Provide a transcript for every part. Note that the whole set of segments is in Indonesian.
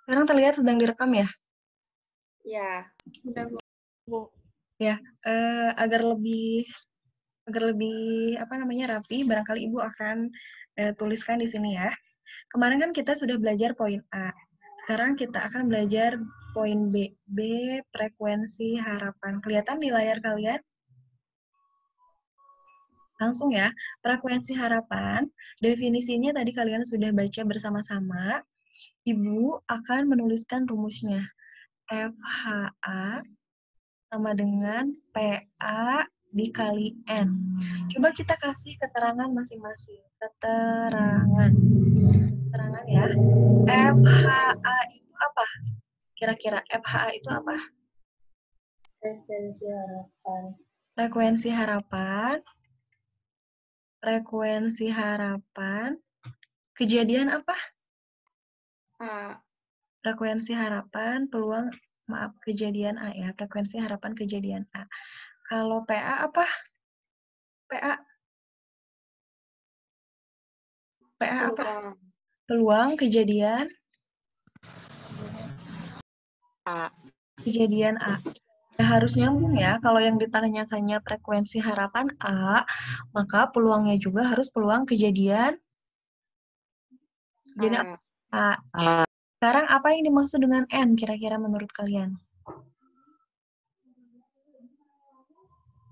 Sekarang terlihat sedang direkam ya? Ya. Udah, Bu. Ya, agar lebih apa namanya rapi, barangkali Ibu akan tuliskan di sini ya. Kemarin kan kita sudah belajar poin A. Sekarang kita akan belajar poin B. B, frekuensi harapan. Kelihatan di layar kalian? Langsung ya, frekuensi harapan, definisinya tadi kalian sudah baca bersama-sama. Ibu akan menuliskan rumusnya. FHA sama dengan PA dikali N. Coba kita kasih keterangan masing-masing. Keterangan ya. FHA itu apa? Kira-kira FHA itu apa? Frekuensi harapan. Frekuensi harapan. Frekuensi harapan. Kejadian apa? A. Frekuensi harapan, peluang, kejadian A ya. Frekuensi harapan kejadian A. Kalau PA apa? PA. PA apa? Peluang kejadian A. Kejadian A. Ya, harus nyambung ya. Kalau yang ditanyakannya frekuensi harapan A, maka peluangnya juga harus peluang kejadian. Jadi apa? A. Sekarang apa yang dimaksud dengan N kira-kira menurut kalian?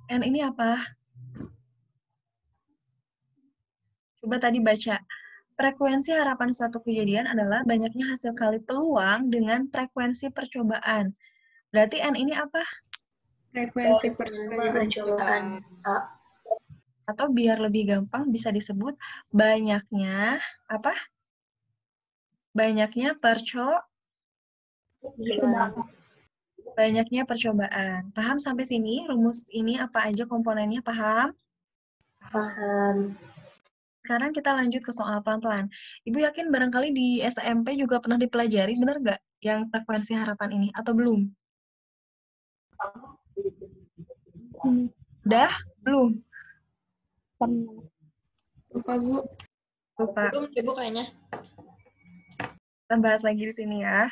N ini apa? Coba tadi baca. Frekuensi harapan suatu kejadian adalah banyaknya hasil kali peluang dengan frekuensi percobaan. Berarti N ini apa? Frekuensi percobaan. A. Atau biar lebih gampang bisa disebut banyaknya apa? Banyaknya percobaan. Paham sampai sini? Rumus ini apa aja komponennya? Paham? Paham. Sekarang kita lanjut ke soal pelan-pelan. Ibu yakin barangkali di SMP juga pernah dipelajari, benar nggak? Yang frekuensi harapan ini, atau belum? Udah? Belum? Lupa, Bu. Lupa. Belum deh, Bu, kayaknya. Kita bahas lagi di sini ya.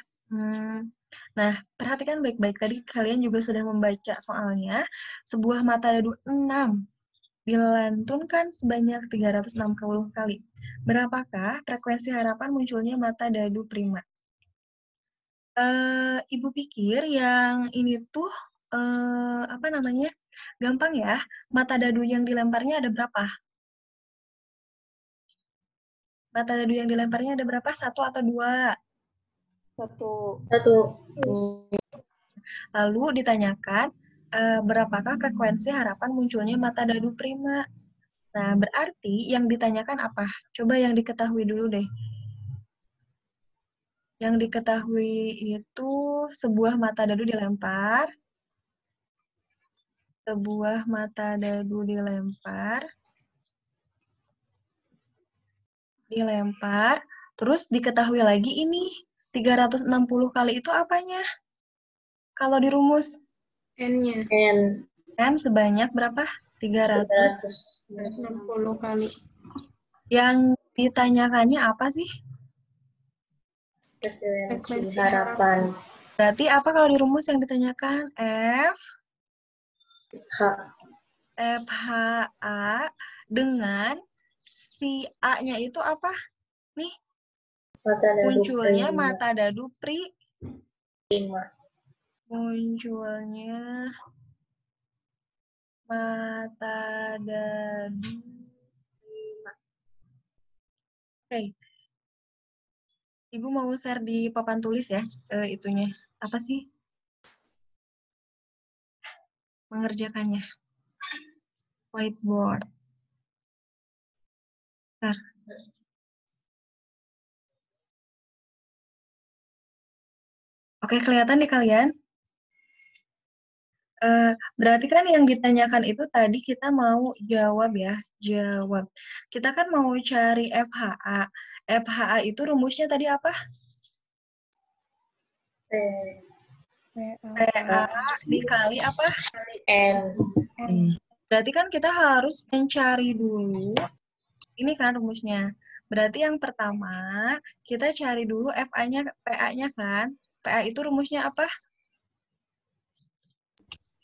Nah, perhatikan baik-baik. Tadi kalian juga sudah membaca soalnya. Sebuah mata dadu 6 dilantunkan sebanyak 360 kali. Berapakah frekuensi harapan munculnya mata dadu prima? Ibu pikir yang ini tuh apa namanya? Gampang ya. Mata dadu yang dilemparnya ada berapa? Mata dadu yang dilemparnya ada berapa? 1 atau 2? 1. Lalu ditanyakan berapakah frekuensi harapan munculnya mata dadu prima? Nah, berarti yang ditanyakan apa? Coba yang diketahui dulu deh. Yang diketahui itu sebuah mata dadu dilempar. Sebuah mata dadu dilempar. Terus diketahui lagi ini 360 kali itu apanya? Kalau dirumus? N-nya. N. N sebanyak berapa? 360 kali. Yang ditanyakannya apa sih? Frekuensi harapan. Berarti apa kalau di rumus yang ditanyakan? FHA dengan si A-nya itu apa? Nih, munculnya mata dadu prima. Munculnya mata dadu prima. Oke. Ibu mau share di papan tulis ya, itunya. Apa sih? Mengerjakannya. Whiteboard. Bentar. Oke, kelihatan di kalian? Berarti kan yang ditanyakan itu tadi kita mau jawab ya, jawab. Kita kan mau cari FHA. FHA itu rumusnya tadi apa? PA dikali apa? N. Berarti kan kita harus mencari dulu, ini kan rumusnya, Berarti yang pertama, kita cari dulu FA-nya, PA-nya kan. PA itu rumusnya apa?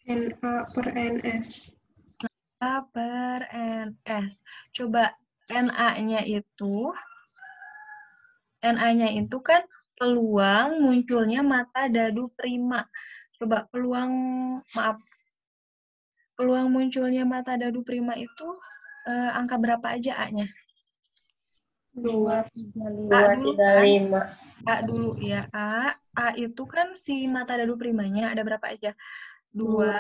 NA per NS. A per NS. Coba NA-nya itu kan peluang munculnya mata dadu prima. Coba peluang munculnya mata dadu prima itu angka berapa aja A-nya? 2. 235. A dulu ya, A itu kan si mata dadu primanya ada berapa aja? 2,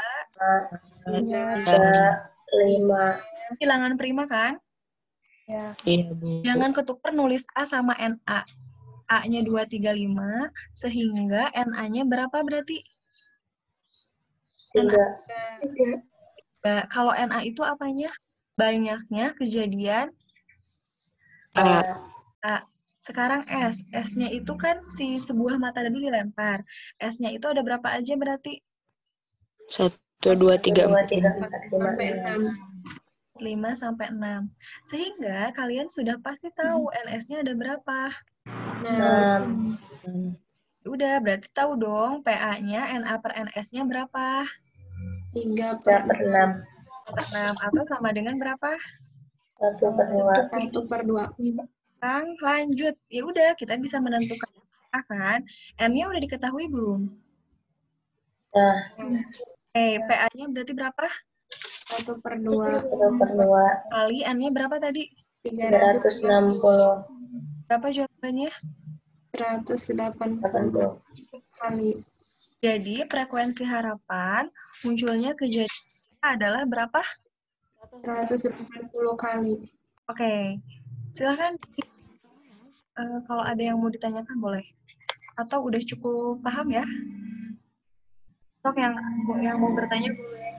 3, 5. hilangan prima kan? Iya, Bu. Jangan ketukar nulis A sama NA. A-nya 235, sehingga NA-nya berapa berarti? 3. Kalau NA itu apanya? Banyaknya kejadian A. Sekarang S. S-nya itu kan si sebuah mata dadu dilempar. S-nya itu ada berapa aja berarti? 1, 2, 3, 4, 5 sampai 6. Sehingga kalian sudah pasti tahu NS-nya ada berapa. 6. Udah, berarti tahu dong PA-nya, NA per NS-nya berapa? 3 per per 6. 6 atau sama dengan berapa? 1 per 2. 1 per 2. Sekarang lanjut. Ya udah, kita bisa menentukan kan. N-nya udah diketahui belum? Nah, PA-nya berarti berapa? 1 per 2. 1 per 2. Kali N-nya berapa tadi? 360. Berapa jawabannya? 180 kali. Jadi frekuensi harapan munculnya kejadian adalah berapa? 180 kali. Oke, silakan. Kalau ada yang mau ditanyakan boleh. Atau udah cukup paham ya? Sok yang mau bertanya boleh.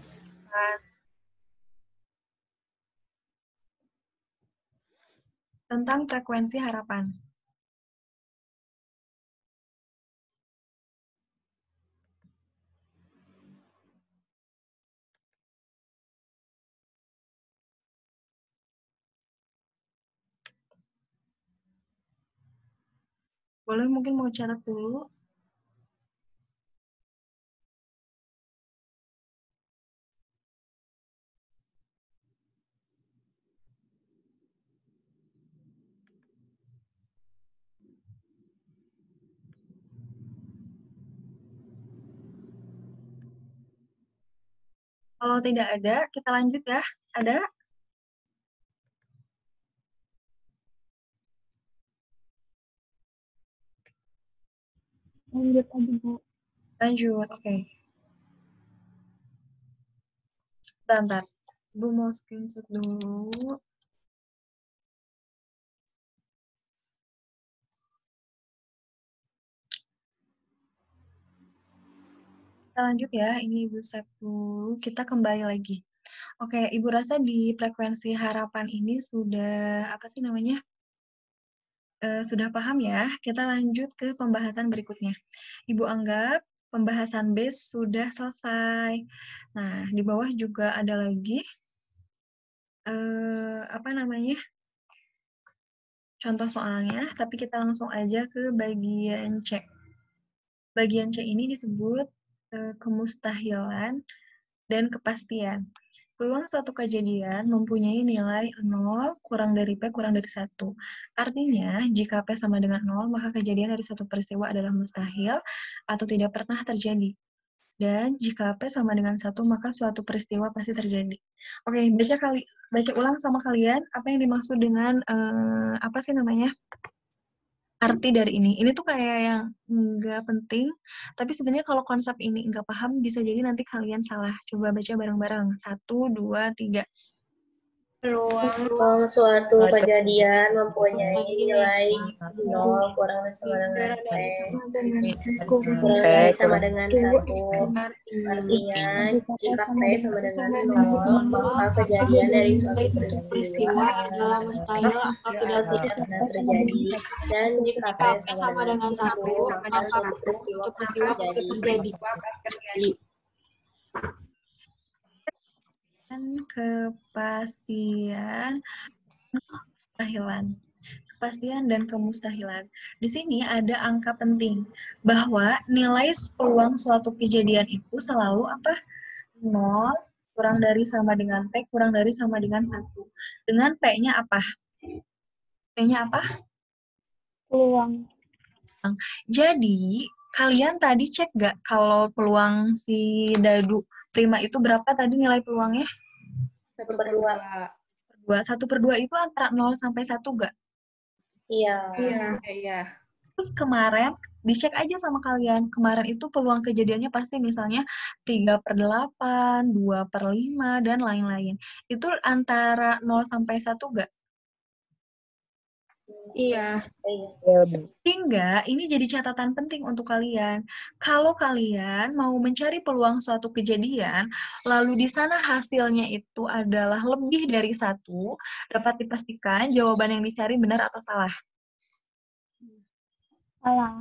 Tentang frekuensi harapan. Boleh mungkin mau catat dulu. Kalau tidak ada, kita lanjut ya. Ada? Lanjut aja, Bu. Lanjut, oke. Bentar. Ibu mau screenshot dulu. Kita lanjut ya, ini Ibu save dulu. Kita kembali lagi. Oke, Ibu rasa di frekuensi harapan ini sudah, apa sih namanya? Sudah paham ya? Kita lanjut ke pembahasan berikutnya. Ibu anggap pembahasan base sudah selesai. Nah, di bawah juga ada lagi, apa namanya? Contoh soalnya, tapi kita langsung aja ke bagian C. Bagian C ini disebut kemustahilan dan kepastian. Peluang suatu kejadian mempunyai nilai 0 kurang dari P kurang dari 1. Artinya, jika P sama dengan 0, maka kejadian dari suatu peristiwa adalah mustahil atau tidak pernah terjadi. Dan jika P sama dengan 1, maka suatu peristiwa pasti terjadi. Oke, baca ulang sama kalian apa yang dimaksud dengan, apa sih namanya? Arti dari ini. Ini tuh kayak yang nggak penting, tapi sebenarnya kalau konsep ini nggak paham, bisa jadi nanti kalian salah. Coba baca bareng-bareng. 1, 2, 3. Peluang suatu kejadian mempunyai nilai 0 kurang sama dengan P kurang lebih sama dengan 1. Artinya, jika P sama dengan 0, maka kejadian dari suatu peristiwa adalah mustahil atau tidak pernah terjadi. Dan jika P sama dengan 1, maka suatu peristiwa pasti terjadi. Dan kepastian kemustahilan. kepastian dan kemustahilan. Di sini ada angka penting bahwa nilai peluang suatu kejadian itu selalu apa? 0 kurang dari sama dengan P kurang dari sama dengan 1. Dengan P-nya apa? P-nya apa? Peluang. Jadi, kalian tadi cek nggak kalau peluang si Dadu Prima itu berapa tadi nilai peluangnya? 1/2. 1/2 itu antara 0 sampai 1 nggak? Iya. Iya. Terus kemarin, dicek aja sama kalian. Kemarin itu peluang kejadiannya pasti misalnya 3/8, 2/5, dan lain-lain. Itu antara 0 sampai 1 nggak? Iya. Iya. Sehingga ini jadi catatan penting untuk kalian. Kalau kalian mau mencari peluang suatu kejadian, lalu di sana hasilnya itu adalah lebih dari 1, dapat dipastikan jawaban yang dicari benar atau salah? Salah.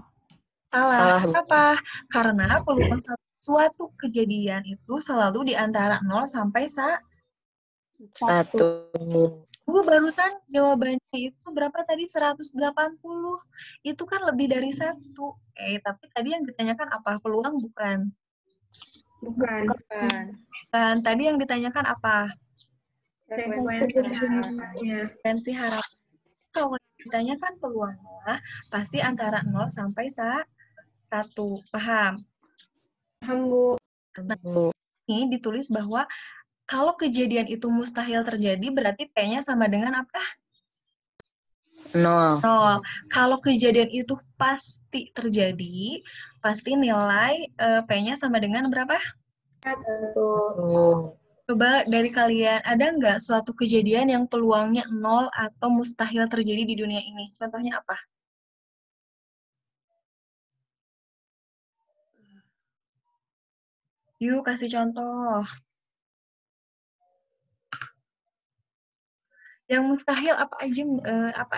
Salah. Salah, Bu. Kenapa? Karena peluang suatu kejadian itu selalu di antara 0 sampai 1. 1. Barusan jawabannya itu berapa tadi? 180. Itu kan lebih dari 1. Tapi tadi yang ditanyakan apa? Peluang bukan? Bukan. Dan tadi yang ditanyakan apa? Frekuensinya. Frekuensi harapan. Kalau ditanyakan peluangnya, pasti antara 0 sampai 1. Paham? Paham, Bu. Bu. Ini ditulis bahwa kalau kejadian itu mustahil terjadi, berarti P-nya sama dengan apa? 0. 0. Kalau kejadian itu pasti terjadi, pasti nilai P-nya sama dengan berapa? 1. Coba dari kalian, ada nggak suatu kejadian yang peluangnya 0 atau mustahil terjadi di dunia ini? Contohnya apa? Yuk, kasih contoh. Yang mustahil apa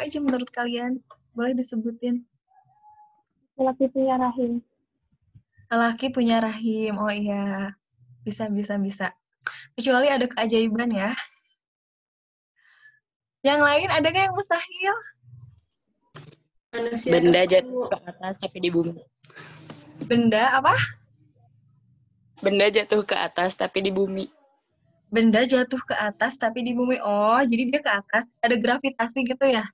aja menurut kalian? Boleh disebutin. Laki punya rahim. Laki punya rahim. Oh iya. Bisa. Kecuali ada keajaiban ya. Yang lain ada nggak yang mustahil? Manusia Benda tahu. jatuh ke atas tapi di bumi. Benda apa? Benda jatuh ke atas tapi di bumi. Benda jatuh ke atas tapi di bumi. Oh, jadi dia ke atas. Ada gravitasi gitu ya?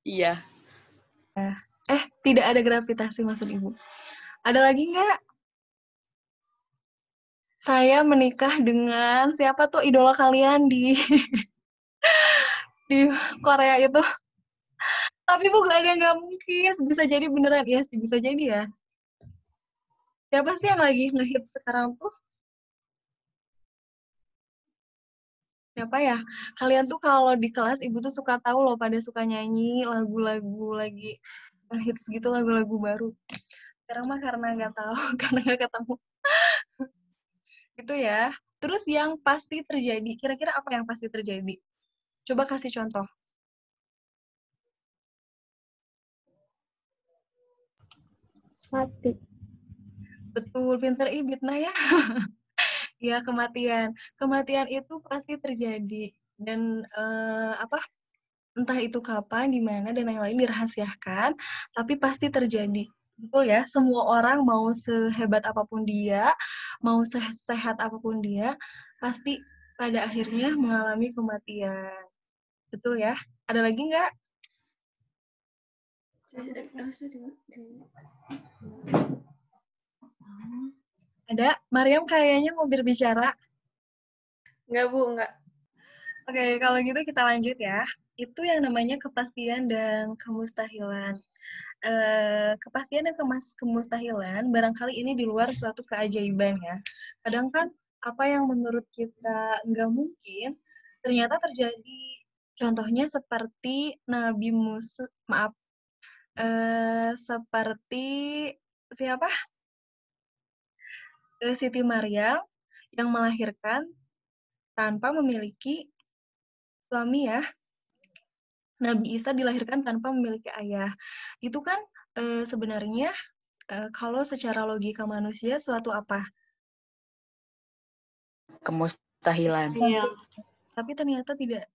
Iya. Tidak ada gravitasi maksud Ibu. Ada lagi nggak? Saya menikah dengan siapa tuh idola kalian di di Korea itu? Tapi bukan yang nggak mungkin. Bisa jadi beneran. Ya sih, bisa jadi ya. Siapa sih yang lagi ngehits sekarang tuh? Siapa ya? Kalian tuh kalau di kelas Ibu tuh suka tahu loh pada suka nyanyi lagu-lagu lagi ngehits gitu, lagu-lagu baru. Sekarang mah karena nggak tahu, karena nggak ketemu. Gitu ya. Terus yang pasti terjadi, kira-kira apa yang pasti terjadi? Coba kasih contoh. Mati. Betul, pinter Ibitna ya. Ya, kematian. Kematian itu pasti terjadi. Dan entah itu kapan, di mana, dan yang lain dirahasiakan, tapi pasti terjadi. Betul ya, semua orang mau sehebat apapun dia, mau sehat apapun dia, pasti pada akhirnya mengalami kematian. Betul ya? Ada lagi nggak? Ada? Mariam kayaknya mau berbicara. Enggak, Bu, enggak. Oke, kalau gitu kita lanjut ya. Itu yang namanya kepastian dan kemustahilan. Kepastian dan kemustahilan barangkali ini di luar suatu keajaiban ya. Kadang kan apa yang menurut kita nggak mungkin, ternyata terjadi. Contohnya seperti Nabi Musa, maaf, seperti siapa? Siti Maryam yang melahirkan tanpa memiliki suami ya. Nabi Isa dilahirkan tanpa memiliki ayah. Itu kan sebenarnya kalau secara logika manusia suatu apa? Kemustahilan. Iya. tapi ternyata tidak,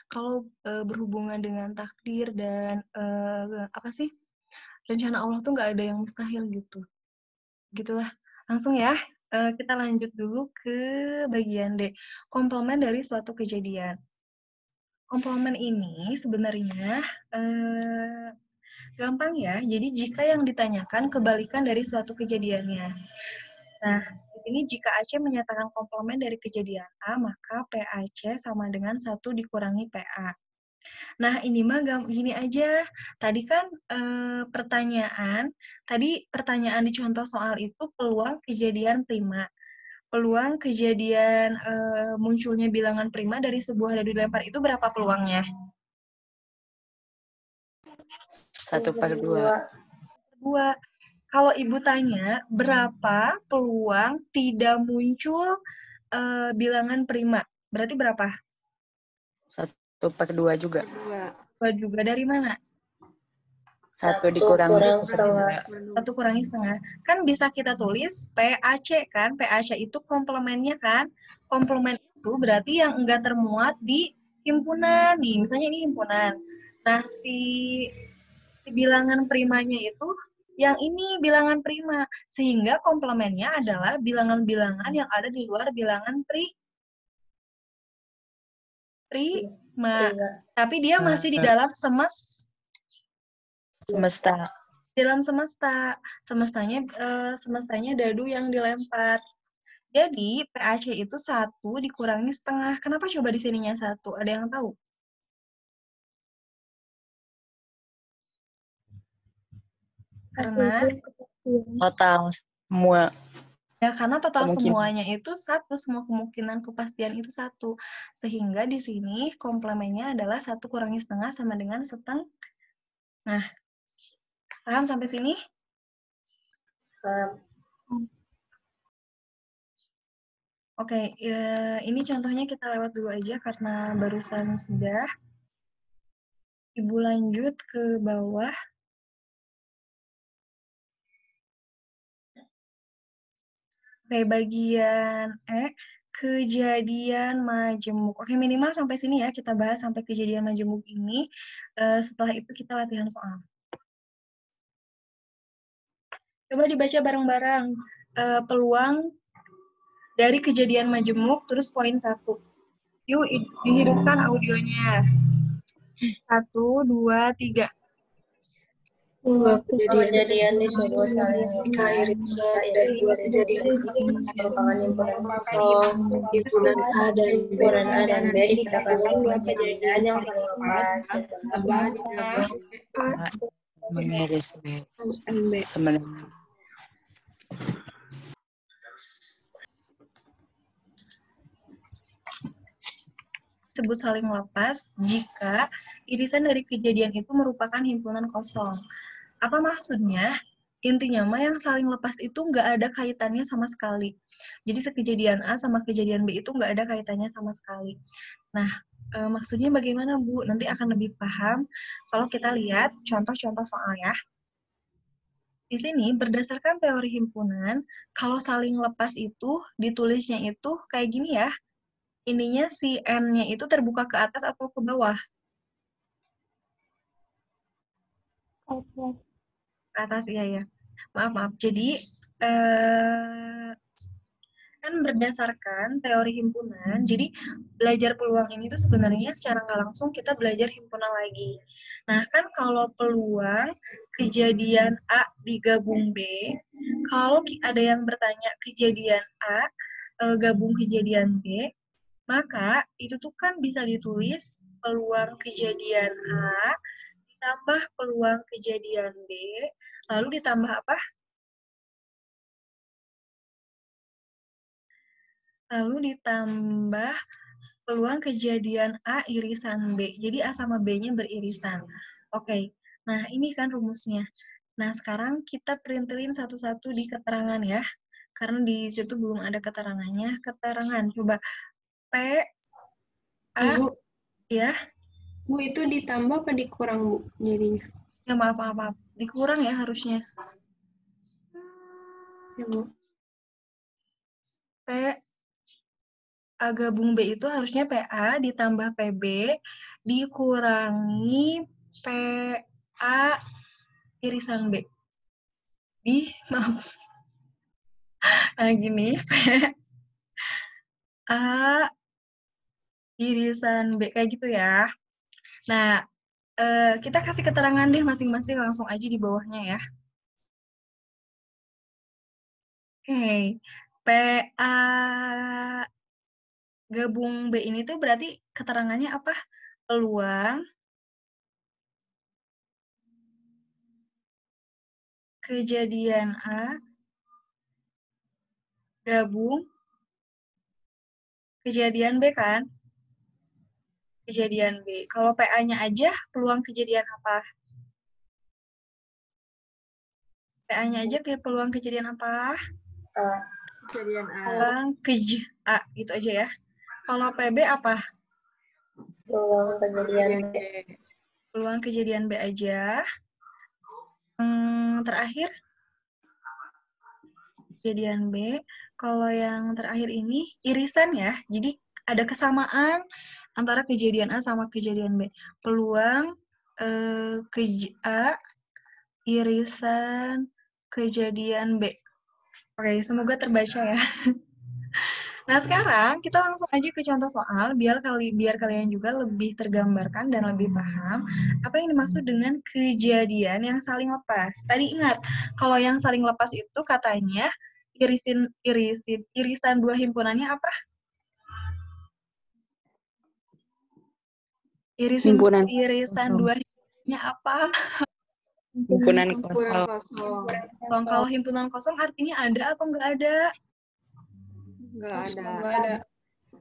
kalau berhubungan dengan takdir dan apa sih, rencana Allah tuh nggak ada yang mustahil gitu. Gitulah. Langsung ya, kita lanjut dulu ke bagian D. Komplement dari suatu kejadian. Komplement ini sebenarnya gampang ya. Jadi jika yang ditanyakan kebalikan dari suatu kejadiannya. Nah, di sini jika Aceh menyatakan komplement dari kejadian A, maka PAC sama dengan 1 dikurangi PA. Nah, ini mah gini aja. Tadi kan pertanyaan di contoh soal itu peluang kejadian prima. Peluang kejadian munculnya bilangan prima dari sebuah dadu dilempar itu berapa peluangnya? 1/2. 2. Kalau Ibu tanya, berapa peluang tidak muncul bilangan prima? Berarti berapa? 1/2 juga. 2 juga. Dari mana? 1 dikurangi 1/2. 1 kurangi setengah. Kan bisa kita tulis PAC kan? PAC itu komplemennya kan? Komplement itu berarti yang enggak termuat di himpunan. Nih, misalnya ini himpunan. Nah, si bilangan primanya itu yang ini bilangan prima. Sehingga komplemennya adalah bilangan-bilangan yang ada di luar bilangan prima. Tapi dia masih di dalam Semesta. dalam semesta. Semestanya dadu yang dilempar. Jadi PAC itu 1 dikurangi setengah. Kenapa coba di sininya 1? Ada yang tahu? Karena Total semua. ya, karena total Kemungkinan. semuanya itu 1, semua kemungkinan kepastian itu 1. Sehingga di sini komplemennya adalah 1 kurangi setengah sama dengan setengah. Nah, paham sampai sini? Oke, ini contohnya kita lewat dulu aja karena barusan sudah. Ibu lanjut ke bawah. Oke, bagian kejadian majemuk. Oke, minimal sampai sini ya, kita bahas sampai kejadian majemuk ini. Setelah itu kita latihan soal. Coba dibaca bareng-bareng peluang dari kejadian majemuk, terus poin 1. Yuk, dihidupkan audionya. 1, 2, 3. Dua kejadian di sebuah saling dari dua kejadian merupakan himpunan kosong. Himpunan A dan B dikatakan dua kejadian yang saling lepas. Mengiris sebenarnya. Sebut saling lepas jika irisan dari kejadian itu merupakan himpunan kosong. Apa maksudnya? Intinya mah yang saling lepas itu nggak ada kaitannya sama sekali. Jadi sekejadian A sama kejadian B itu nggak ada kaitannya sama sekali. Nah, maksudnya bagaimana, Bu? Nanti akan lebih paham kalau kita lihat contoh-contoh soal ya. Di sini berdasarkan teori himpunan, kalau saling lepas itu ditulisnya itu kayak gini ya. Ininya si N-nya itu terbuka ke atas atau ke bawah? Ke atas, iya ya. Maaf. Jadi, kan berdasarkan teori himpunan, jadi belajar peluang ini tuh sebenarnya secara nggak langsung kita belajar himpunan lagi. Nah, kan kalau peluang kejadian A digabung B, kalau ada yang bertanya kejadian A gabung kejadian B, maka itu tuh kan bisa ditulis peluang kejadian A ditambah peluang kejadian B, lalu ditambah apa? Lalu ditambah peluang kejadian A irisan B. Jadi A sama B-nya beririsan. Oke, nah ini kan rumusnya. Nah, sekarang kita perintilin satu-satu di keterangan ya. Karena di situ belum ada keterangannya. Keterangan, coba P, A, Ibu, ya. Bu itu ditambah apa dikurang, Bu, jadinya? Ya, maaf. Dikurang ya harusnya. Ya, Bu. P, A gabung B itu harusnya PA ditambah PB dikurangi PA irisan B. Maaf. Nah, gini, PA irisan B, kayak gitu ya. Nah, kita kasih keterangan deh masing-masing langsung aja di bawahnya ya. Oke, PA gabung B ini tuh berarti keterangannya apa? Peluang kejadian A gabung kejadian B kan? Kejadian B. Kalau PA-nya aja, peluang kejadian apa? PA-nya aja kayak peluang kejadian apa? Kejadian A. Peluang A, gitu aja ya. Kalau PB apa? Peluang kejadian B. Peluang kejadian B aja. Terakhir, kejadian B. Kalau yang terakhir ini irisan ya. Jadi ada kesamaan antara kejadian A sama kejadian B. Peluang A irisan kejadian B. Oke, semoga terbaca ya. Nah, sekarang kita langsung aja ke contoh soal biar kalian juga lebih tergambarkan dan lebih paham apa yang dimaksud dengan kejadian yang saling lepas. Tadi ingat, kalau yang saling lepas itu katanya irisan dua himpunannya apa? Irisan dua himpunannya apa? Himpunan kosong. Kalau himpunan kosong artinya ada atau nggak ada? Nggak ada.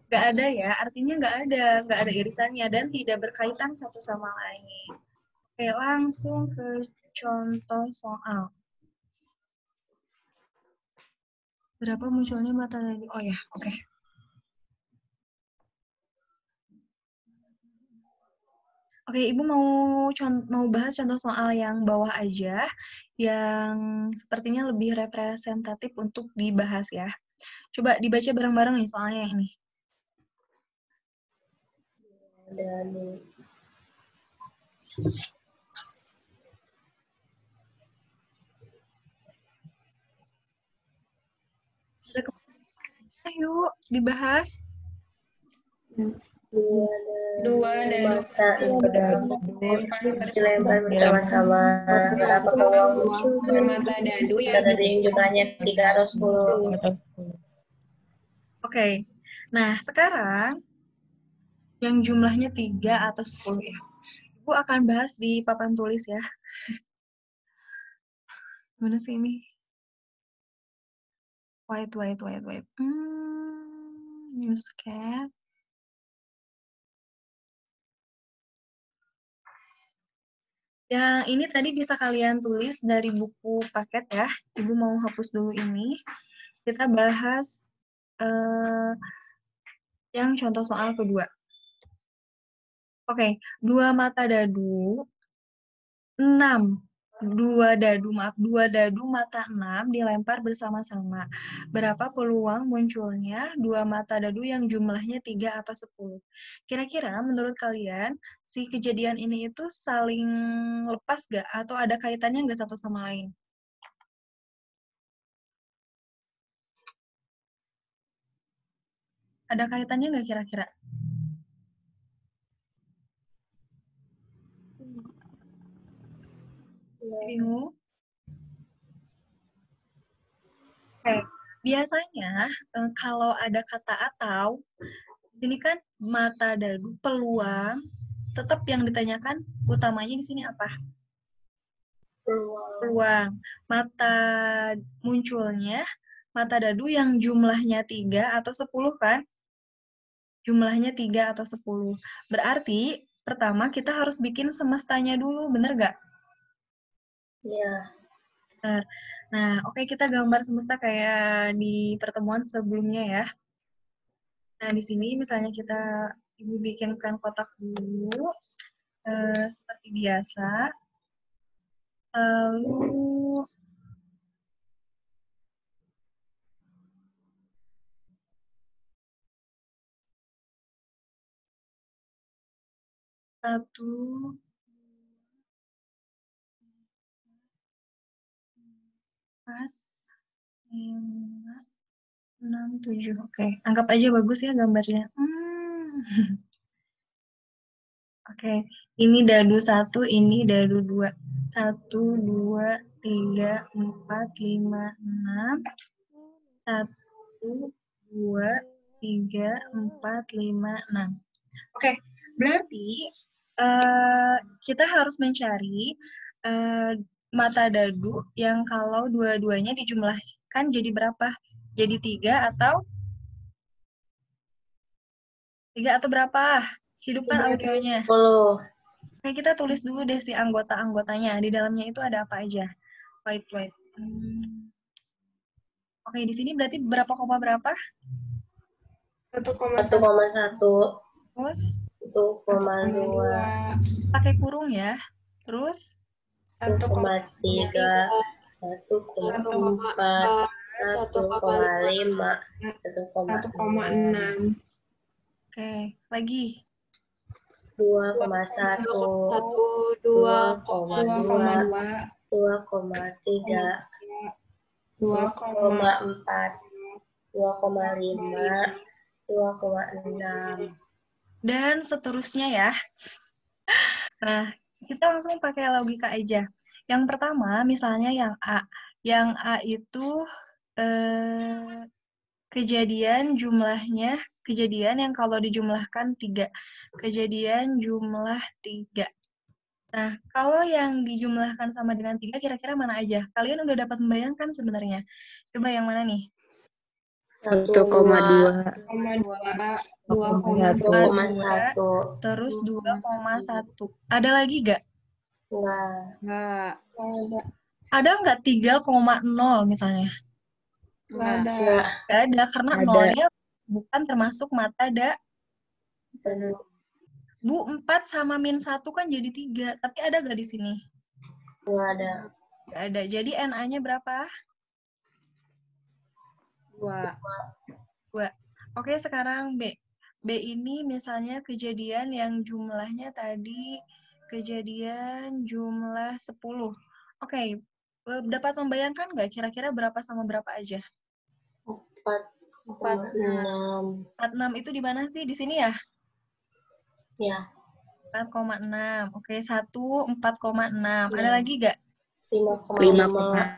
Nggak ada ya, artinya nggak ada irisannya dan tidak berkaitan satu sama lain. Oke, langsung ke contoh soal. Berapa munculnya mata tadi? Oh ya, oke. Oke, Ibu mau bahas contoh soal yang bawah aja, yang sepertinya lebih representatif untuk dibahas ya. Coba dibaca bareng-bareng nih soalnya ini. Ayo, dibahas. Dua dadu dilempar bersama-sama. Berapa peluang mata dadu yang jumlahnya 3 atau 10? Oke. Nah, sekarang yang jumlahnya 3 atau 10 ya. Ibu akan bahas di papan tulis ya. Mana sih ini? Wait. Newscat. Yang ini tadi bisa kalian tulis dari buku paket ya. Ibu mau hapus dulu ini. Kita bahas yang contoh soal kedua. Oke, 2 mata dadu 6. 2 dadu mata 6 dilempar bersama-sama. Berapa peluang munculnya 2 mata dadu yang jumlahnya 3 atau 10? Kira-kira menurut kalian, si kejadian ini itu saling lepas gak? Atau ada kaitannya nggak satu sama lain? Ada kaitannya nggak kira-kira? Bingung? Oke, biasanya kalau ada kata atau, di sini kan mata dadu peluang, tetap yang ditanyakan utamanya di sini apa? Peluang. Mata munculnya mata dadu yang jumlahnya 3 atau 10 kan? Jumlahnya 3 atau 10. Berarti pertama kita harus bikin semestanya dulu, bener gak? Iya. Benar. Nah, oke, kita gambar semesta kayak di pertemuan sebelumnya ya. Nah, di sini misalnya Ibu bikinkan kotak dulu, seperti biasa. Lalu, 1, 4, 5, 6, 7. Oke, anggap aja bagus ya gambarnya. Oke, ini dadu 1, ini dadu 2. 1, 2, 3, 4, 5, 6. 1, 2, 3, 4, 5, 6. Oke, berarti kita harus mencari mata dadu yang kalau dua-duanya dijumlahkan jadi berapa? Jadi 3 atau berapa? Hidupkan audionya. 10. Oke, kita tulis dulu deh si anggota-anggotanya. Di dalamnya itu ada apa aja? Wait. Oke, di sini berarti berapa koma berapa? 1,1. 1,1. Terus 1,2. pakai kurung ya. Terus 1,3. 1,4. 1,5. 1,6. Oke, lagi. 2,1. 2,2. 2,3. 2,4. 2,5. 2,6. Dan seterusnya ya. Nah, kita langsung pakai logika aja. Yang pertama, misalnya yang A. Yang A itu kejadian yang kalau dijumlahkan 3. Kejadian jumlah 3. Nah, kalau yang dijumlahkan sama dengan 3, kira-kira mana aja? Kalian udah dapat membayangkan sebenarnya. Coba yang mana nih? 1,2. 2,1. Terus 2,1. Ada lagi nggak? Enggak. Ada nggak 3,0 misalnya? Nggak ada. Nggak ada, karena nolnya bukan termasuk mata Bu, 4 sama min 1 kan jadi 3. Tapi ada nggak di sini? Enggak ada. Nggak ada. Jadi NA-nya berapa? 2. Oke, sekarang B. B ini misalnya kejadian yang jumlahnya tadi kejadian jumlah 10. Oke, dapat membayangkan nggak kira-kira berapa sama berapa aja? 4,6. 46 itu di mana sih? Di sini ya? Ya. 4,6. Oke, 1, 4,6. Ada Ya. lagi nggak? 5,5.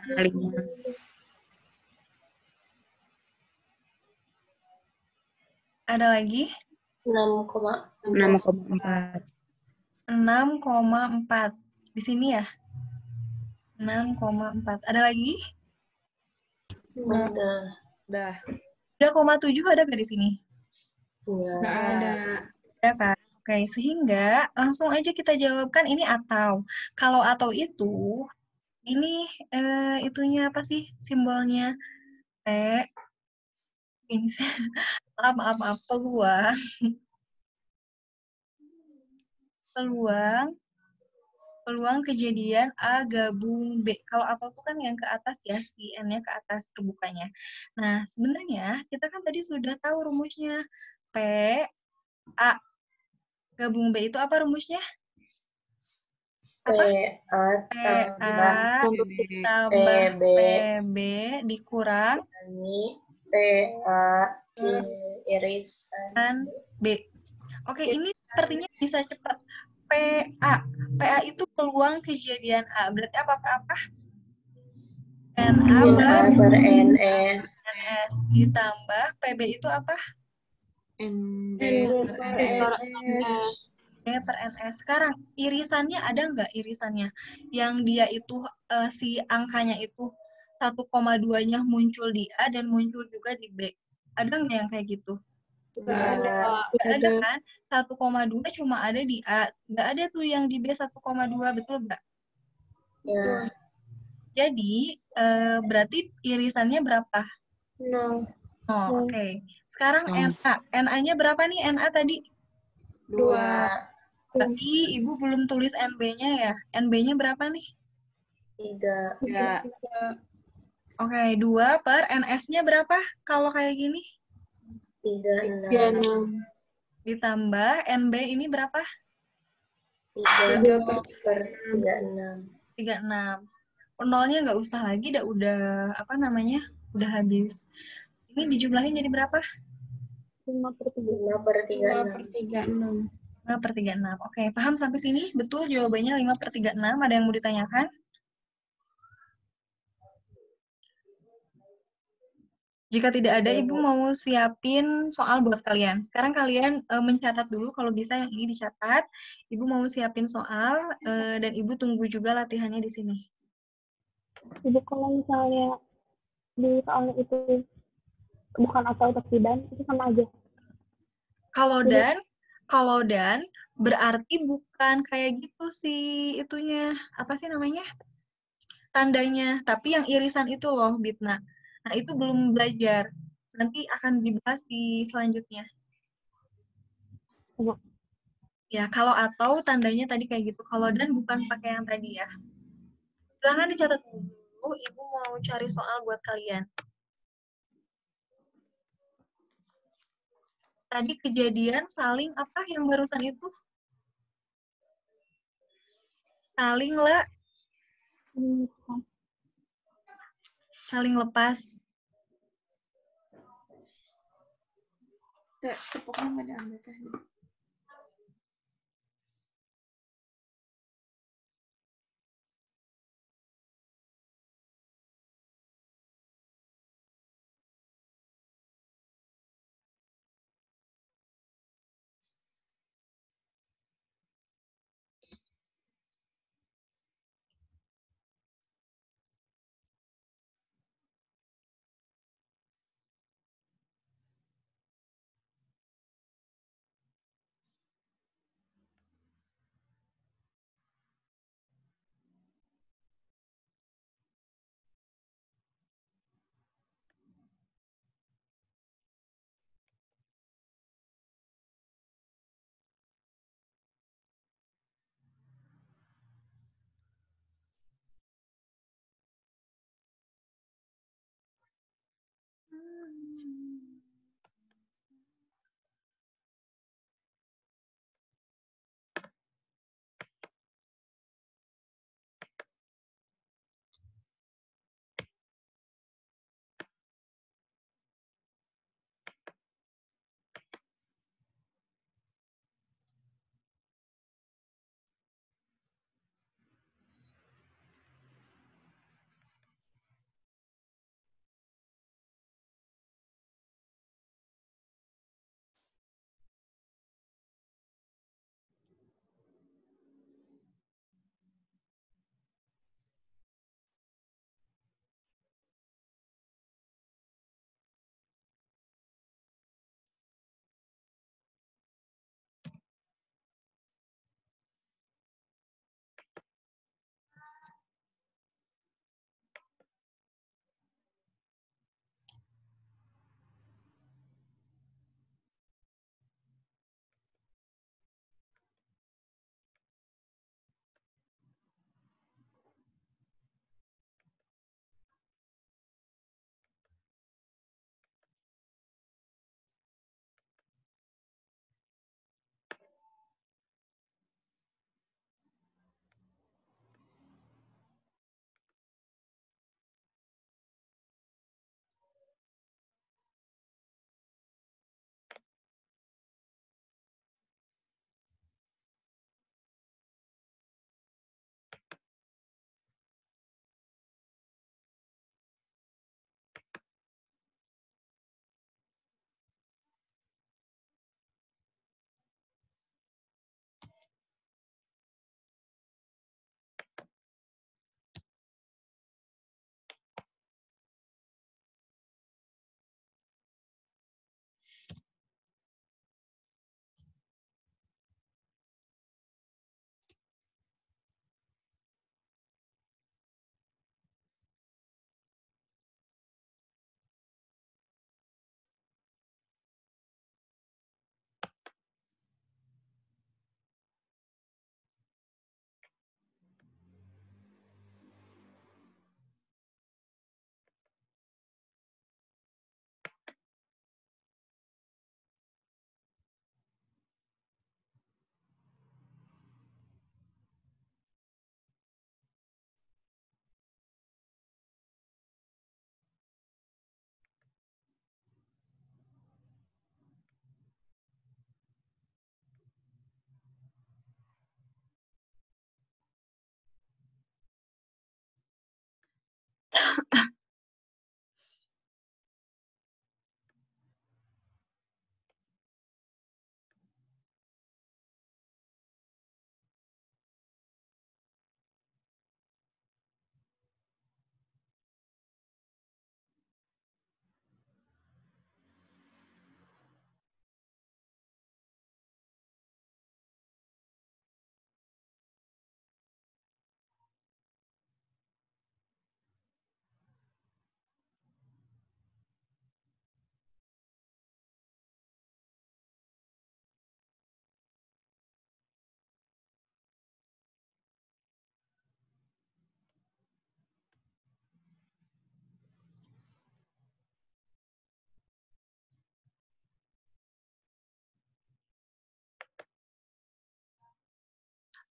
Ada lagi? 6,4. 6,4. Di sini ya? 6,4. Ada lagi? Udah. 3,7 ada nggak di sini? Nggak ada. Ada kan? Oke, sehingga langsung aja kita jawabkan ini atau. Kalau atau itu, ini itunya apa sih simbolnya? P. Ini maaf, peluang kejadian A gabung B. Kalau atau itu kan yang ke atas ya, si N-nya ke atas terbukanya. Nah, sebenarnya kita kan tadi sudah tahu rumusnya. P, A, gabung B itu apa rumusnya? Apa? PA tambah PB dikurang PA irisan B. Oke, ini sepertinya bisa cepat. PA itu peluang kejadian A. Berarti apa? NA per NS ditambah PB itu apa? NB per NS. Sekarang irisannya ada nggak irisannya? Yang dia itu si angkanya itu 1,2-nya muncul di A dan muncul juga di B. Ada nggak yang kayak gitu? nggak ada. Nggak ada kan? 1,2 cuma ada di A. Nggak ada tuh yang di B 1,2, betul nggak? ya. Jadi berarti irisannya berapa? 0. Oh, oke. Sekarang NA. NA-nya berapa nih NA tadi? 2. Tapi Ibu belum tulis NB-nya ya. NB-nya berapa nih? 3. Oke, 2 per NS-nya berapa kalau kayak gini? 36. Ditambah NB ini berapa? 3 per 36. 36. Nolnya nggak usah lagi, udah apa namanya? Udah habis. Ini dijumlahin jadi berapa? 5 per 36. 5 per 36. Oke, paham sampai sini? Betul jawabannya 5 per 36. Ada yang mau ditanyakan? Jika tidak ada, Ibu mau siapin soal buat kalian. Sekarang kalian mencatat dulu, kalau bisa yang ini dicatat. Ibu mau siapin soal, dan Ibu tunggu juga latihannya di sini. Ibu, kalau misalnya di soalnya itu bukan atau tidak, itu sama aja. Kalau dan berarti bukan kayak gitu sih itunya. Apa sih namanya? Tandanya. Tapi yang irisan itu loh, Bitna. Nah, itu belum belajar. Nanti akan dibahas di selanjutnya. Ibu. Ya, kalau atau tandanya tadi kayak gitu. Kalau dan bukan pakai yang tadi ya. Silahkan dicatat dulu, Ibu mau cari soal buat kalian. Tadi kejadian saling apa yang barusan itu? Saling lepas. Tepuknya nggak ada anggotanya.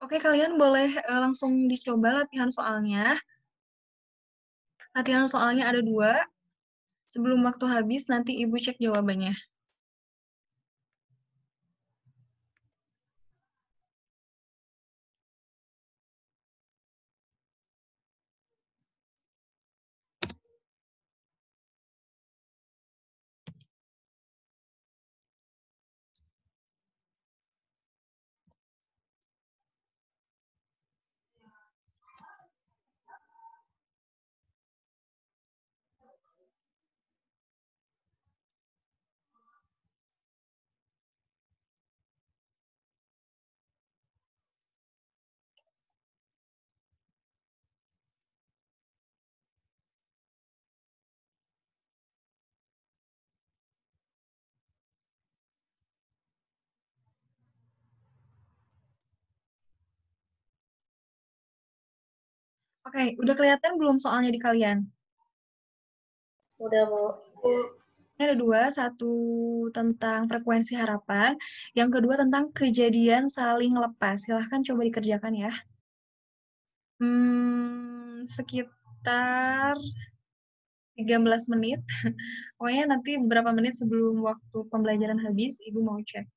Oke, kalian boleh langsung dicoba latihan soalnya. Latihan soalnya ada 2. Sebelum waktu habis, nanti Ibu cek jawabannya. Oke, udah kelihatan belum soalnya di kalian? Udah, Bu. Ini ada 2, satu tentang frekuensi harapan, yang kedua tentang kejadian saling lepas. Silahkan coba dikerjakan ya. Sekitar 13 menit. Pokoknya nanti beberapa menit sebelum waktu pembelajaran habis, Ibu mau cek.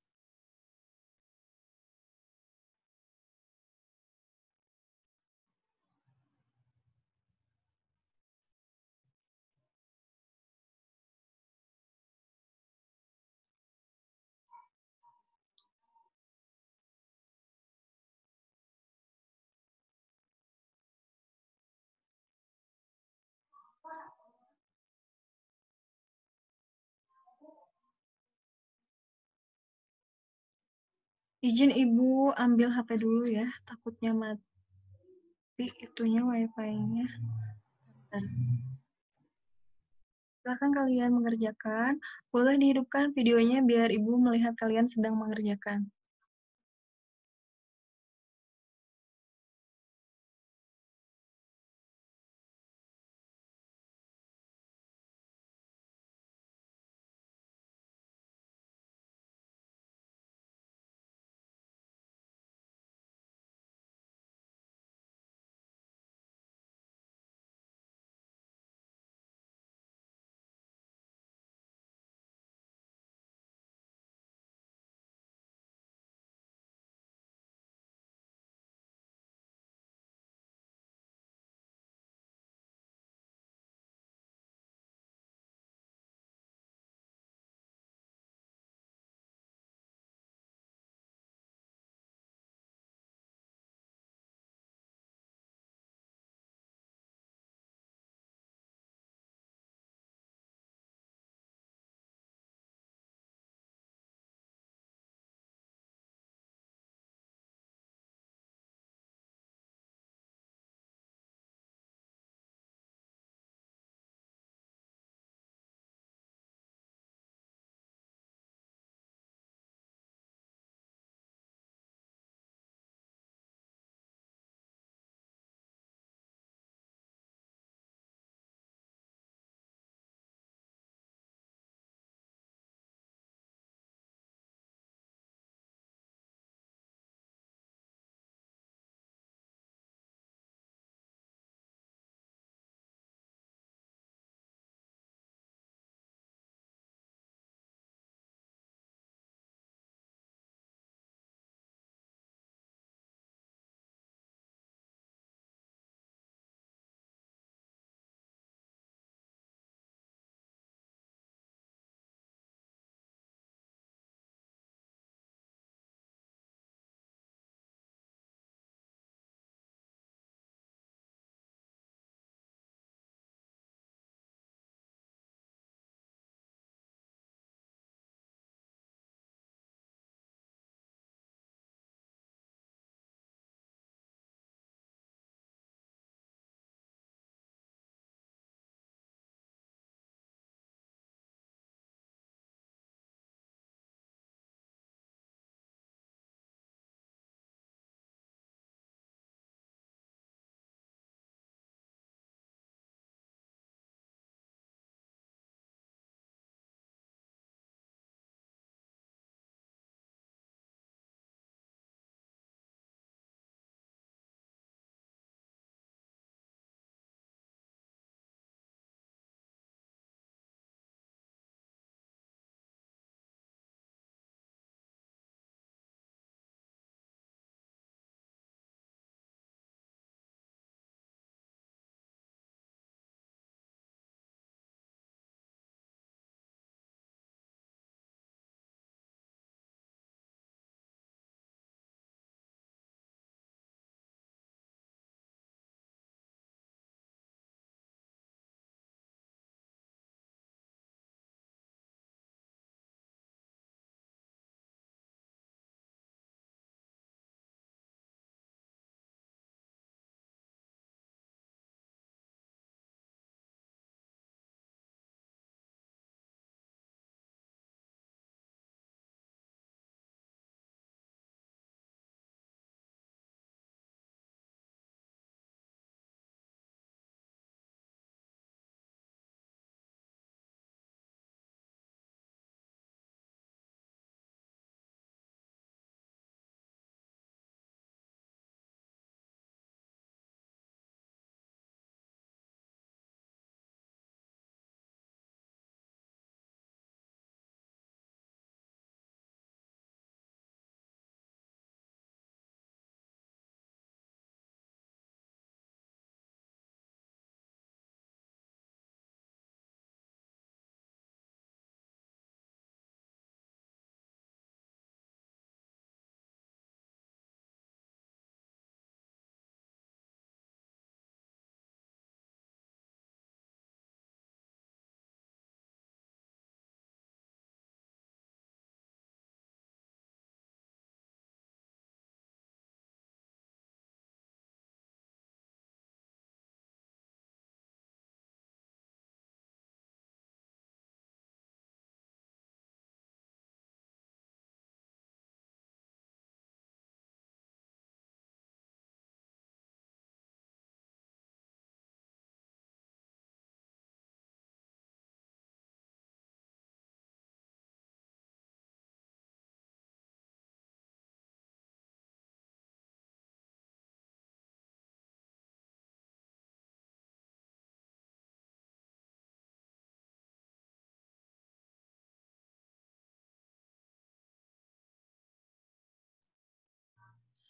Izin Ibu ambil HP dulu ya, takutnya mati itunya wifi-nya. Silahkan kalian mengerjakan. Boleh dihidupkan videonya biar Ibu melihat kalian sedang mengerjakan.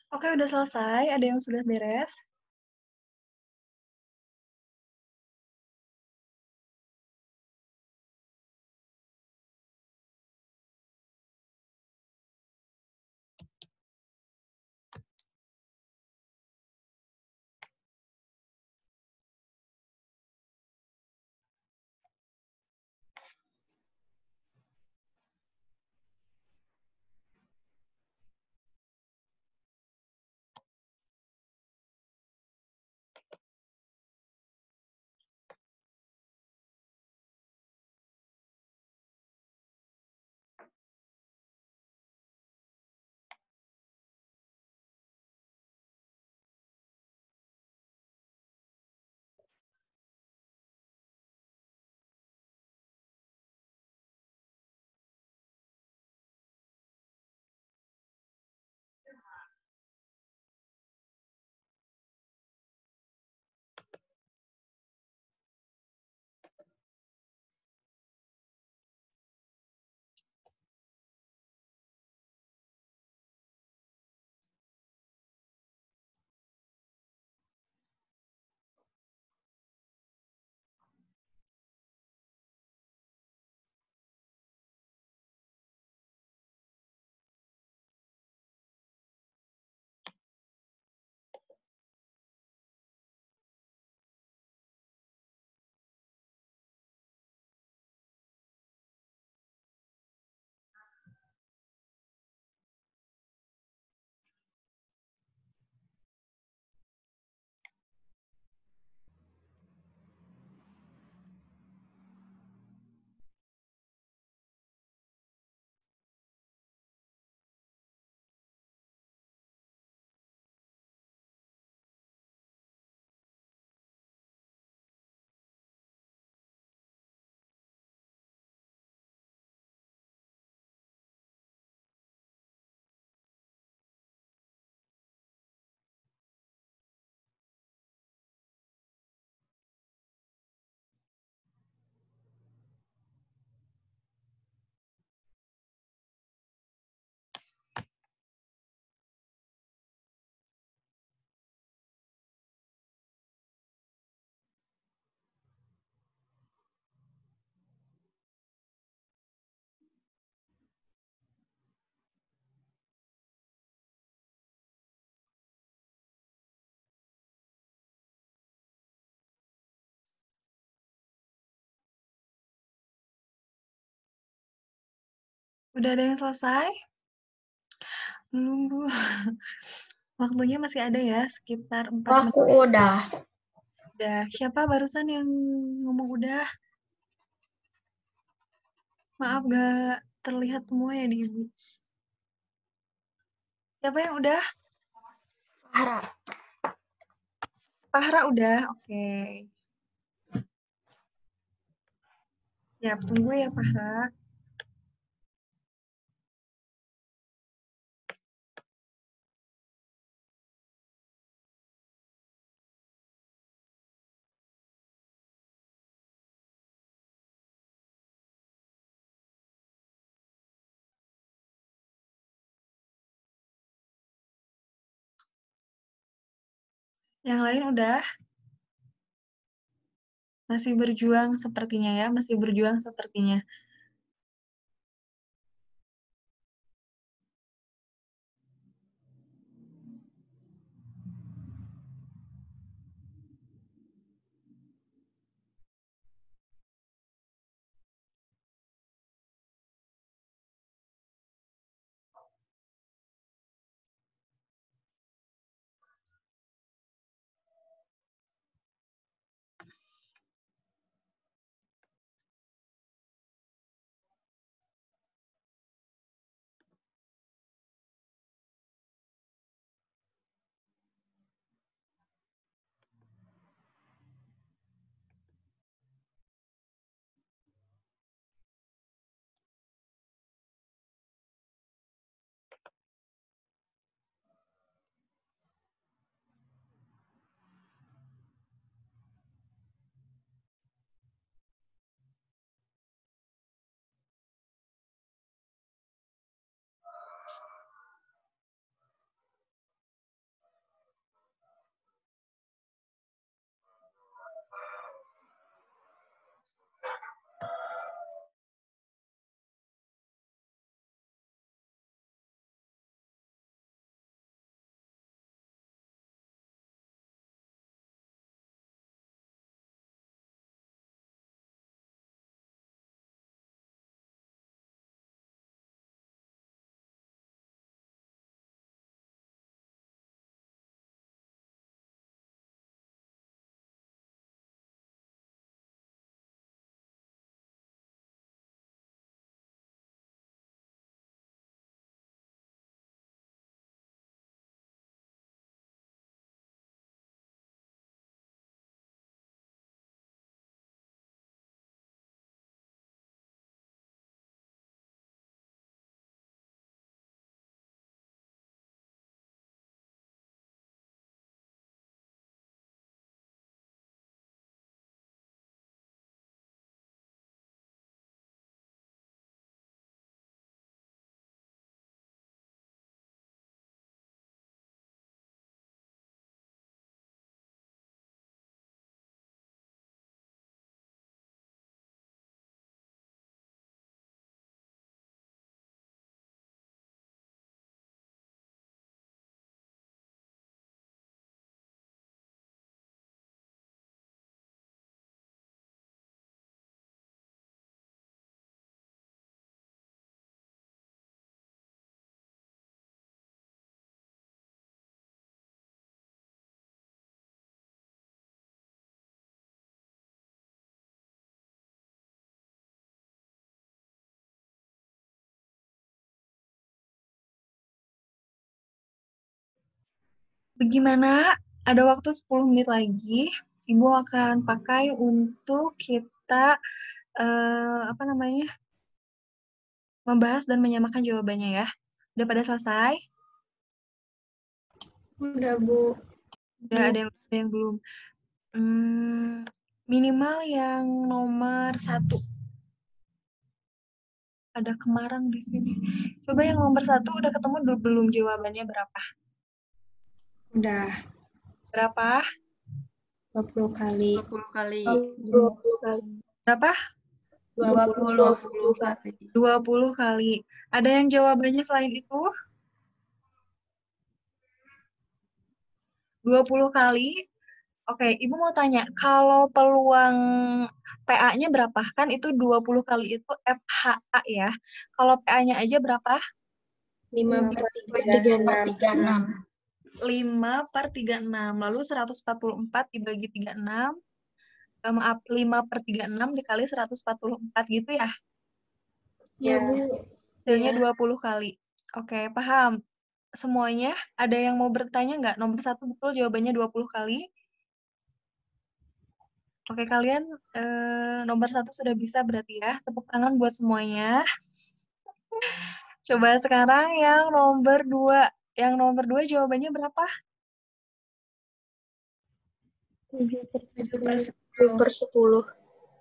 Oke, udah selesai. Ada yang sudah beres? Udah ada yang selesai? Belum, Bu. Waktunya masih ada ya, sekitar 4 menit. Aku udah. Udah. Siapa barusan yang ngomong udah? Maaf, gak terlihat semua ya di Ibu. Siapa yang udah? Farah. Fahra udah? Oke. Siap, tunggu ya Fahra. Yang lain udah? Masih berjuang sepertinya ya, masih berjuang sepertinya. Bagaimana? Ada waktu 10 menit lagi. Ibu akan pakai untuk kita membahas dan menyamakan jawabannya ya. Udah pada selesai? Udah, Bu. Udah ada yang belum. Minimal yang nomor 1. Ada Kemarang di sini. Coba yang nomor 1 udah ketemu belum jawabannya berapa? Udah. Berapa? 20 kali. 20 kali. 20 kali. Berapa? 20 kali. 20 kali. Ada yang jawabannya selain itu? 20 kali. Oke, Ibu mau tanya, kalau peluang PA-nya berapa? Kan itu 20 kali itu FHA ya. Kalau PA-nya aja berapa? 5/36. 5/36. Lalu 144 dibagi 36. Maaf, 5/36 dikali 144 gitu ya? Ya, Bu. Hasilnya 20 kali. Oke, paham. Semuanya, ada yang mau bertanya nggak? Nomor 1 betul jawabannya 20 kali. Oke, kalian nomor 1 sudah bisa berarti ya. Tepuk tangan buat semuanya. Coba sekarang yang nomor 2. Yang nomor 2 jawabannya berapa? 7/10. 7/10.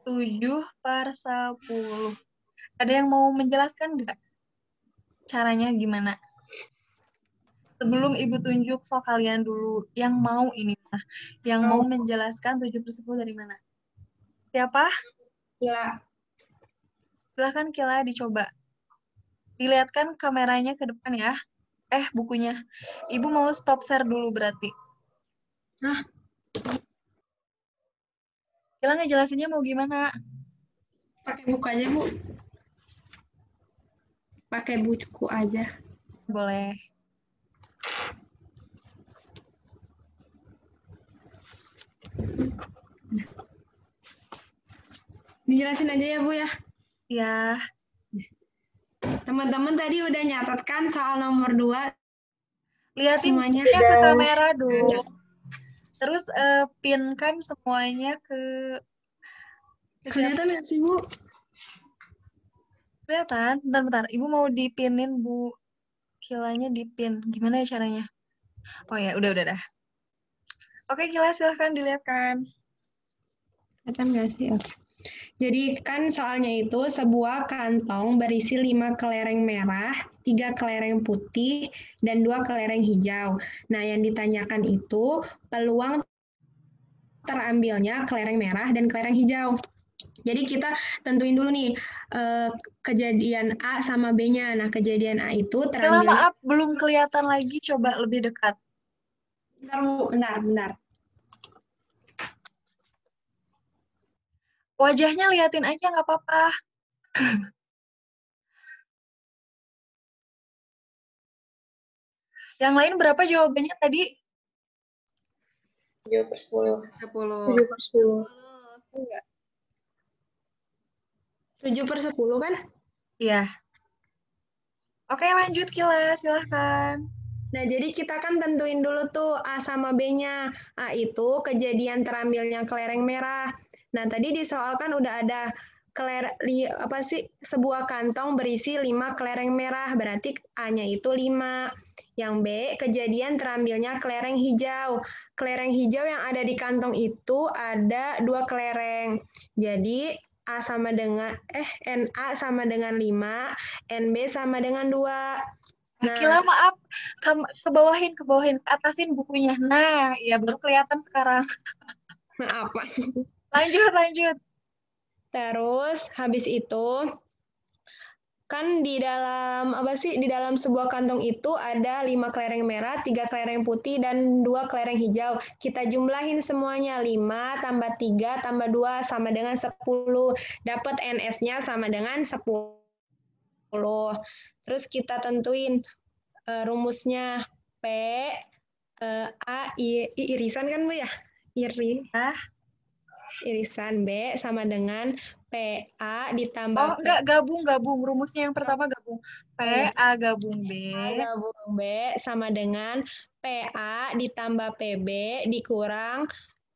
7/10. Ada yang mau menjelaskan nggak? Caranya gimana? Sebelum Ibu tunjuk, so kalian dulu. Yang mau ini. Yang mau menjelaskan 7/10 dari mana? Siapa? Kila. Silahkan Kila dicoba. Dilihatkan kameranya ke depan ya. Bukunya. Ibu mau stop share dulu berarti. Hah? Kila ngejelasinnya mau gimana? Pakai buku aja, Bu. Pakai buku aja. Boleh. Dijelasin aja ya, Bu ya. Ya. Teman-teman tadi udah nyatatkan soal nomor 2. Lihatin Semuanya. ke kamera dulu. Terus pinkan semuanya ke Kelihatan nggak sih, Bu? Kelihatan? Bentar. Ibu mau dipinin, Bu. Kilanya dipin. Gimana ya caranya? Oh ya, udah dah. Oke, Kila silahkan dilihatkan. Kelihatan nggak sih? Oke. Jadi kan soalnya itu sebuah kantong berisi 5 kelereng merah, 3 kelereng putih, dan 2 kelereng hijau. Nah, yang ditanyakan itu peluang terambilnya kelereng merah dan kelereng hijau. Jadi kita tentuin dulu nih kejadian A sama B-nya. Nah, kejadian A itu Kila, terambil. maaf, belum kelihatan lagi. Coba lebih dekat. Bentar, Bu. Bentar. Wajahnya liatin aja, nggak apa-apa. Yang lain berapa jawabannya tadi? 7/10. 10. 7/10. Enggak. 7/10 kan? Iya. Oke, lanjut Kila, silahkan. Nah, jadi kita kan tentuin dulu tuh A sama B-nya. A itu kejadian terambilnya kelereng merah. Nah, tadi di soal kan udah ada sebuah kantong berisi 5 kelereng merah, berarti A-nya itu 5. Yang B, kejadian terambilnya kelereng hijau. Kelereng hijau yang ada di kantong itu ada 2 kelereng. Jadi NA sama dengan 5, NB sama dengan 2. Nah, Kila, maaf, kebawahin, ke atasin bukunya. Nah, ya baru kelihatan sekarang. Apa? Lanjut. Terus habis itu kan di dalam sebuah kantong itu ada 5 kelereng merah, 3 kelereng putih, dan 2 kelereng hijau. Kita jumlahin semuanya, 5 tambah 3 tambah 2 sama dengan 10. Dapat NS-nya sama dengan 10. Terus kita tentuin rumusnya P, A, irisan kan Bu ya? irisan B sama dengan PA ditambah Oh, enggak, gabung. Rumusnya yang pertama gabung. PA gabung B. A gabung B sama dengan PA ditambah PB dikurang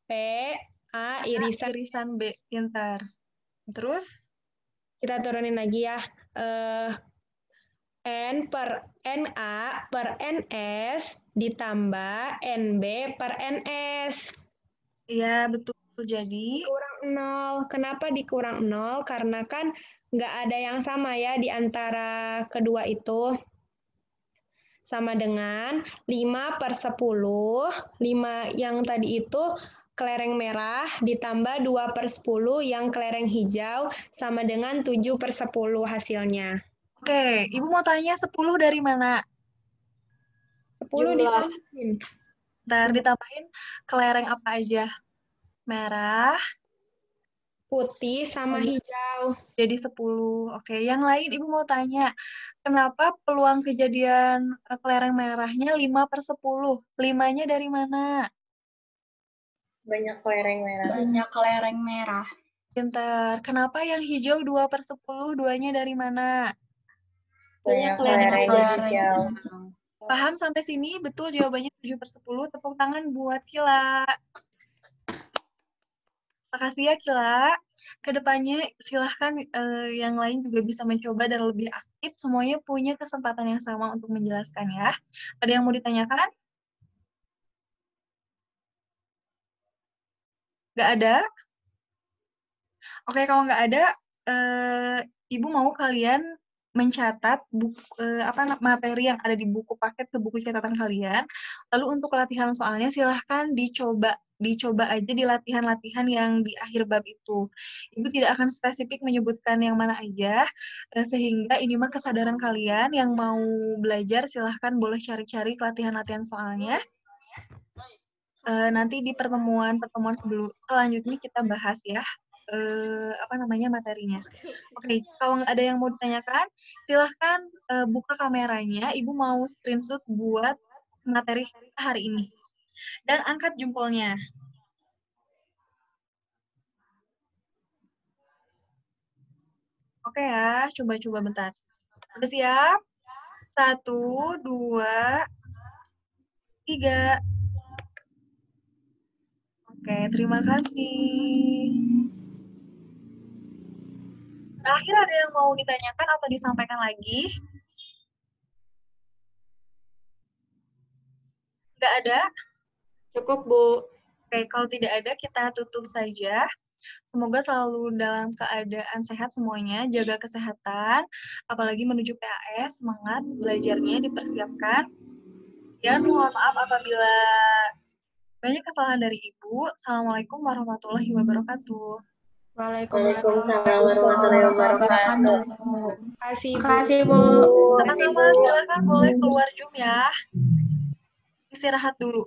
PA irisan B. Pintar. Terus? Kita turunin lagi ya. N per NA per NS ditambah NB per NS. Iya, betul. Jadi? Dikurang 0. Kenapa dikurang 0? Karena kan nggak ada yang sama ya di antara kedua itu. Sama dengan 5 per 10. 5 yang tadi itu kelereng merah ditambah 2 per 10 yang kelereng hijau sama dengan 7 per 10 hasilnya. Oke, Ibu mau tanya 10 dari mana? 10 ditambahin. Ntar ditambahin kelereng apa aja? Merah, Putih sama hijau. jadi 10. Oke, yang lain Ibu mau tanya, kenapa peluang kejadian kelereng merahnya 5 per 10? 5-nya dari mana? Banyak kelereng merah. Banyak kelereng merah. Pintar. Kenapa yang hijau 2 per 10? 2-nya dari mana? Banyak kelereng hijau. Paham sampai sini? Betul jawabannya 7 per 10. Tepuk tangan buat Kila. Makasih ya Kila. Kedepannya silahkan yang lain juga bisa mencoba dan lebih aktif. Semuanya punya kesempatan yang sama untuk menjelaskan ya. Ada yang mau ditanyakan? Nggak ada? Oke, kalau nggak ada, Ibu mau kalian mencatat materi yang ada di buku paket ke buku catatan kalian. Lalu untuk latihan soalnya silahkan dicoba aja di latihan-latihan yang di akhir bab itu. Ibu tidak akan spesifik menyebutkan yang mana aja, sehingga ini mah kesadaran kalian yang mau belajar silahkan boleh cari-cari latihan-latihan soalnya. Nanti di pertemuan selanjutnya kita bahas ya. Materinya. Oke, kalau nggak ada yang mau ditanyakan, silahkan buka kameranya. Ibu mau screenshot buat materi hari ini. Dan angkat jempolnya. Oke ya, coba-coba bentar. Udah siap? 1, 2, 3. Oke, terima kasih. Terakhir ada yang mau ditanyakan atau disampaikan lagi? Nggak ada? Cukup, Bu. Oke, kalau tidak ada kita tutup saja. Semoga selalu dalam keadaan sehat semuanya, jaga kesehatan, apalagi menuju PAS, semangat belajarnya dipersiapkan. Dan mohon maaf apabila banyak kesalahan dari Ibu. Assalamualaikum warahmatullahi wabarakatuh. Waalaikumsalam warahmatullahi wabarakatuh. Terima kasih, Bu. Sama-sama, silakan boleh keluar Zoom ya. Istirahat dulu.